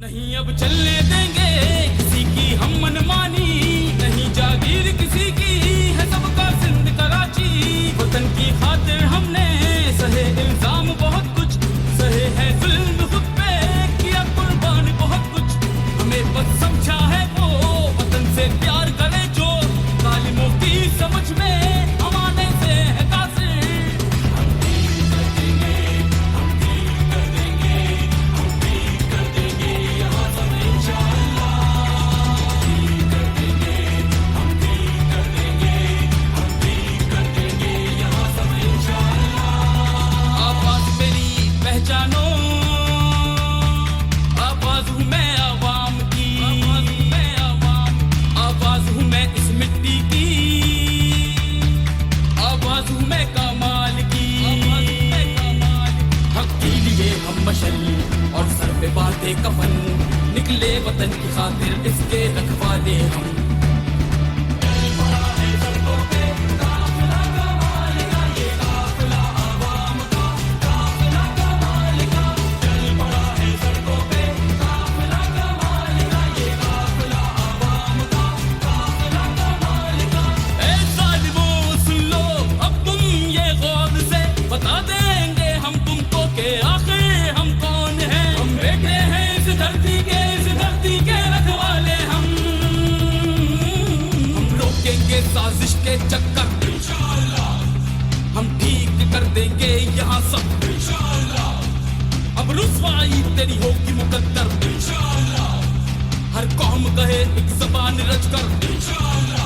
नहीं अब चलने देंगे किसी की हम मनमानी, नहीं जागीर किसी की है सबका सिंध कराची। वतन की खातिर हमने सहे इल्जाम बहुत कुछ, सहे है जुल्म खुद पे, किया कुर्बान बहुत कुछ। हमें बस समझा है वो वतन से प्यार करे जो, तालिमों की समझ में हमारे से है कासिर। हम ठीक कर देंगे, हम ठीक कर देंगे, हम ठीक कर देंगे यहाँ सब इंशाअल्लाह। ठीक कर देंगे, हम ठीक कर देंगे, हम ठीक कर देंगे यहाँ सब इंशाअल्लाह। आवाज मेरी पहचानो, आवाज हूँ मैं आवाम की, आवाज हूँ मैं आवाम, आवाज हूँ मैं इस मिट्टी की, आवाज हूँ मैं कमाल की, आवाज हूँ मैं कमाल की। हक के लिए हम मशल और सर पे बांधे कफन, निकले वतन की खातिर इसके रखवाले हम। ए ज़ालिमों सुन लो अब तुम ये गौर से, बता देंगे हम तुमको के आखिर हम कौन हैं। हम बेटे हैं इस धरती के, इस धरती के रखवाले हम रोकेंगे साजिश के चक्कर इंशाअल्लाह, हम ठीक कर देंगे यहाँ सब इंशाअल्लाह। अब रुसवाई तेरी होगी मुकद्दर इंशाअल्लाह, हर कौम कहे एक ज़बान रच कर इंशाअल्लाह।